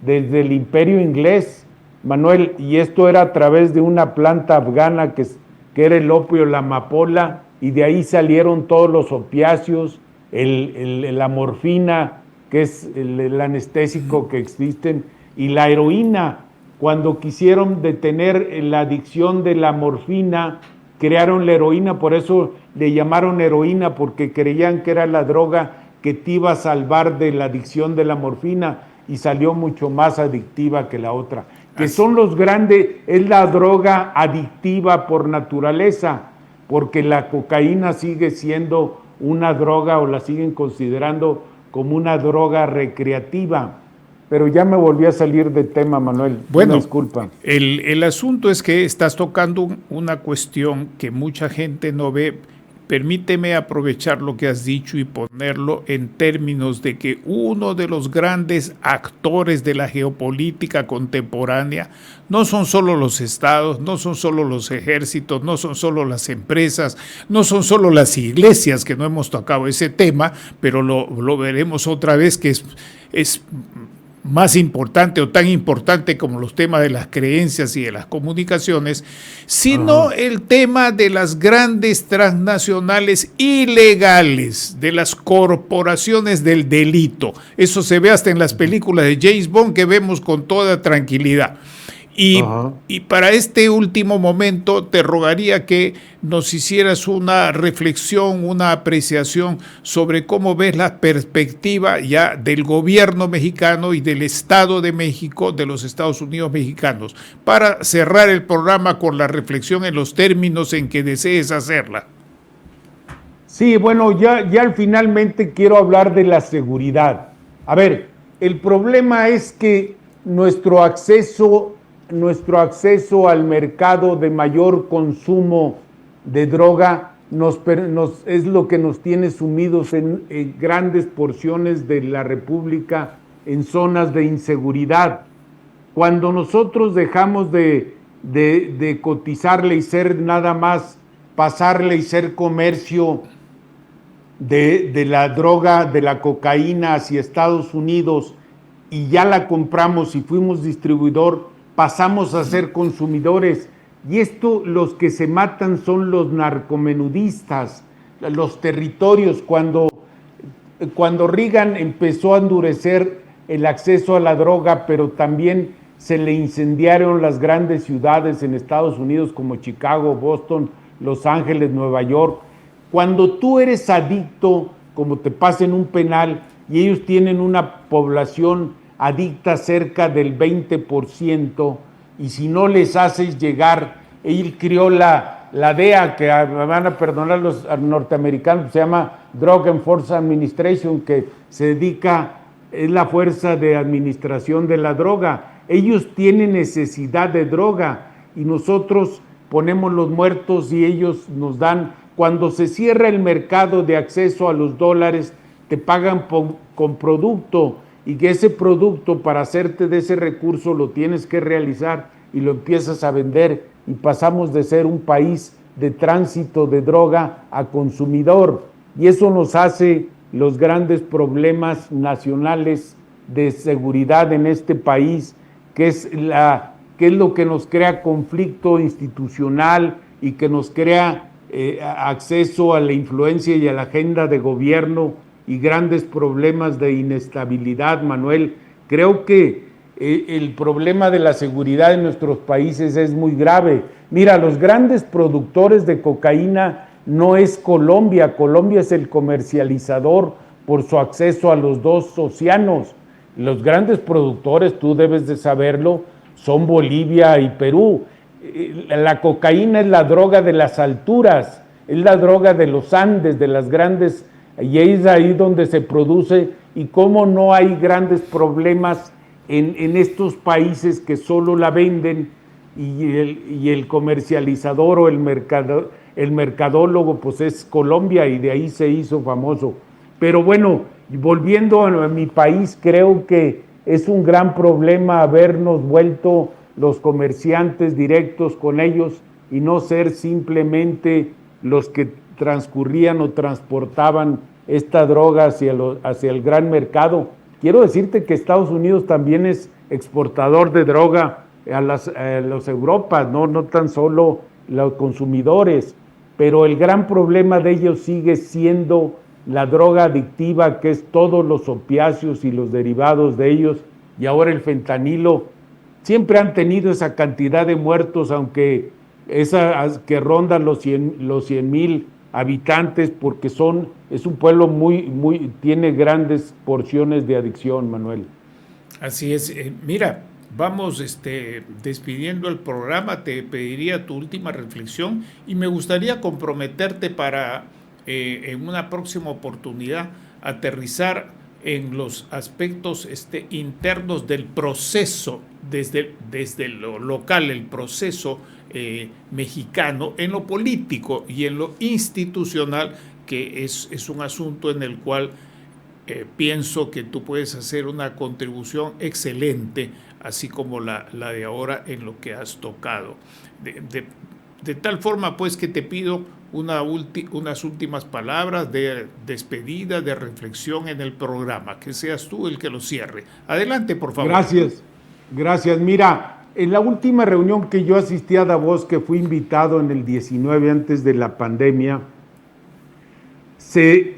desde el imperio inglés, Manuel, y esto era a través de una planta afgana que era el opio, la amapola, y de ahí salieron todos los opiáceos, la morfina, que es el anestésico que existen, y la heroína. Cuando quisieron detener la adicción de la morfina, crearon la heroína, por eso le llamaron heroína, porque creían que era la droga que te iba a salvar de la adicción de la morfina, y salió mucho más adictiva que la otra. Que son los grandes, es la droga adictiva por naturaleza, porque la cocaína sigue siendo una droga, o la siguen considerando como una droga recreativa. Pero ya me volví a salir de tema, Manuel. Bueno, disculpa. El asunto es que estás tocando una cuestión que mucha gente no ve. Permíteme aprovechar lo que has dicho y ponerlo en términos de que uno de los grandes actores de la geopolítica contemporánea no son solo los estados, no son solo los ejércitos, no son solo las empresas, no son solo las iglesias, que no hemos tocado ese tema, pero lo veremos otra vez, que es más importante o tan importante como los temas de las creencias y de las comunicaciones, sino el tema de las grandes transnacionales ilegales, de las corporaciones del delito. Eso se ve hasta en las películas de James Bond, que vemos con toda tranquilidad. Y para este último momento te rogaría que nos hicieras una reflexión, una apreciación sobre cómo ves la perspectiva ya del gobierno mexicano y del Estado de México, de los Estados Unidos mexicanos, para cerrar el programa con la reflexión en los términos en que desees hacerla. Sí, bueno, ya finalmente quiero hablar de la seguridad. A ver, el problema es que nuestro acceso al mercado de mayor consumo de droga es lo que nos tiene sumidos en grandes porciones de la República en zonas de inseguridad. Cuando nosotros dejamos de cotizarle y ser nada más, pasarle y ser comercio de la droga, de la cocaína hacia Estados Unidos, y ya la compramos y fuimos distribuidor, pasamos a ser consumidores. Y esto, los que se matan son los narcomenudistas, los territorios. Cuando Reagan empezó a endurecer el acceso a la droga, pero también se le incendiaron las grandes ciudades en Estados Unidos como Chicago, Boston, Los Ángeles, Nueva York. Cuando tú eres adicto, como te pasa en un penal, y ellos tienen una población adicta cerca del 20%, y si no les haces llegar, él crió la DEA, que me van a perdonar los norteamericanos, se llama Drug Enforcement Administration, que se dedica, es la fuerza de administración de la droga. Ellos tienen necesidad de droga y nosotros ponemos los muertos y ellos nos dan. Cuando se cierra el mercado de acceso a los dólares, te pagan con producto, y que ese producto, para hacerte de ese recurso, lo tienes que realizar y lo empiezas a vender, y pasamos de ser un país de tránsito de droga a consumidor, y eso nos hace los grandes problemas nacionales de seguridad en este país, que es lo que nos crea conflicto institucional y que nos crea acceso a la influencia y a la agenda de gobierno y grandes problemas de inestabilidad, Manuel. Creo que el problema de la seguridad en nuestros países es muy grave. Mira, los grandes productores de cocaína no es Colombia. Colombia es el comercializador por su acceso a los dos océanos. Los grandes productores, tú debes de saberlo, son Bolivia y Perú. La cocaína es la droga de las alturas, es la droga de los Andes, de las grandes, y es ahí donde se produce. Y cómo no hay grandes problemas en estos países que solo la venden, y el comercializador o el mercadólogo pues es Colombia, y de ahí se hizo famoso. Pero bueno, volviendo a mi país, creo que es un gran problema habernos vuelto los comerciantes directos con ellos y no ser simplemente los que transcurrían o transportaban esta droga hacia el gran mercado. Quiero decirte que Estados Unidos también es exportador de droga a las Europas, no tan solo los consumidores, pero el gran problema de ellos sigue siendo la droga adictiva, que es todos los opiáceos y los derivados de ellos, y ahora el fentanilo. Siempre han tenido esa cantidad de muertos, aunque que rondan los 100,000 habitantes, porque es un pueblo tiene grandes porciones de adicción, Manuel. Así es. Mira, vamos despidiendo el programa. Te pediría tu última reflexión y me gustaría comprometerte para en una próxima oportunidad aterrizar en los aspectos internos del proceso, desde lo local, el proceso mexicano, en lo político y en lo institucional, que es un asunto en el cual pienso que tú puedes hacer una contribución excelente, así como la de ahora en lo que has tocado. De tal forma, pues, que te pido unas últimas palabras de despedida, de reflexión en el programa, que seas tú el que lo cierre. Adelante, por favor. Gracias. Mira, en la última reunión que yo asistí a Davos, que fui invitado en el 19, antes de la pandemia, se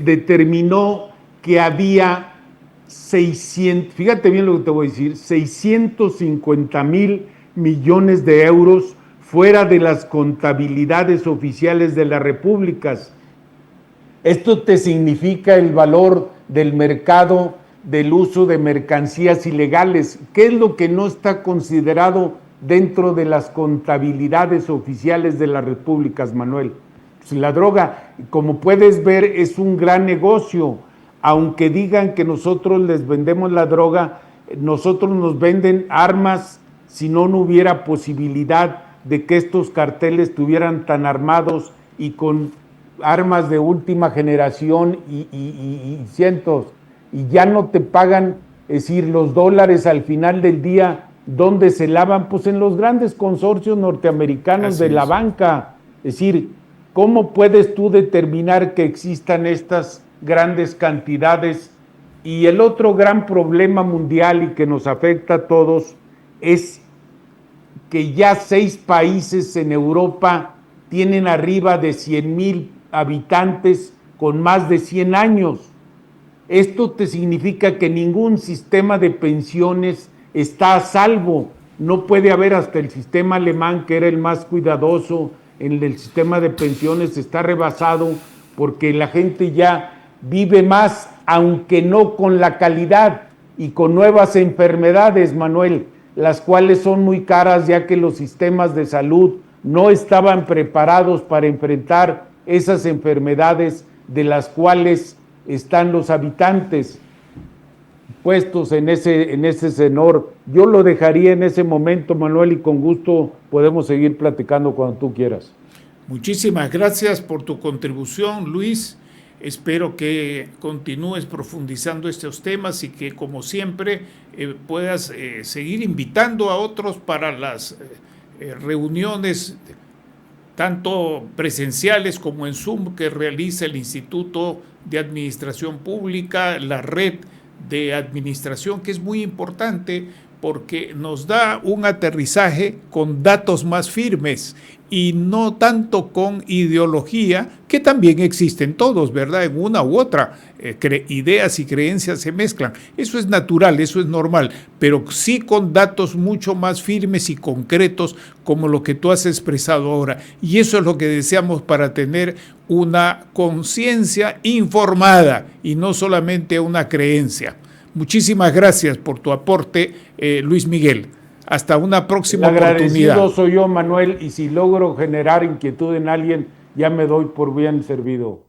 determinó que había 600, fíjate bien lo que te voy a decir, 650,000 millones de euros fuera de las contabilidades oficiales de las repúblicas. Esto te significa el valor del mercado del uso de mercancías ilegales. ¿Qué es lo que no está considerado dentro de las contabilidades oficiales de las repúblicas, Manuel? Pues la droga, como puedes ver, es un gran negocio. Aunque digan que nosotros les vendemos la droga, nosotros nos venden armas. Si no hubiera posibilidad de que estos carteles estuvieran tan armados y con armas de última generación y cientos, y ya no te pagan, es decir, los dólares al final del día, ¿dónde se lavan? Pues en los grandes consorcios norteamericanos de la banca. Es decir, ¿cómo puedes tú determinar que existan estas grandes cantidades? Y el otro gran problema mundial y que nos afecta a todos es que ya 6 países en Europa tienen arriba de 100,000 habitantes con más de 100 años. Esto te significa que ningún sistema de pensiones está a salvo. No puede haber, hasta el sistema alemán, que era el más cuidadoso en el sistema de pensiones, está rebasado porque la gente ya vive más, aunque no con la calidad, y con nuevas enfermedades, Manuel, las cuales son muy caras, ya que los sistemas de salud no estaban preparados para enfrentar esas enfermedades de las cuales están los habitantes puestos en ese tenor. Yo lo dejaría en ese momento, Manuel, y con gusto podemos seguir platicando cuando tú quieras. Muchísimas gracias por tu contribución, Luis. Espero que continúes profundizando estos temas y que, como siempre, puedas seguir invitando a otros para las reuniones, tanto presenciales como en Zoom, que realiza el Instituto de Administración Pública, la red de administración, que es muy importante porque nos da un aterrizaje con datos más firmes y no tanto con ideología, que también existen todos, ¿verdad? En una u otra, ideas y creencias se mezclan. Eso es natural, eso es normal, pero sí con datos mucho más firmes y concretos, como lo que tú has expresado ahora. Y eso es lo que deseamos para tener una conciencia informada y no solamente una creencia. Muchísimas gracias por tu aporte, Luis Miguel. Hasta una próxima oportunidad. Agradecido soy yo, Manuel, y si logro generar inquietud en alguien, ya me doy por bien servido.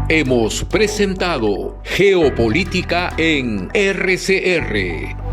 Hemos presentado Geopolítica en RCR.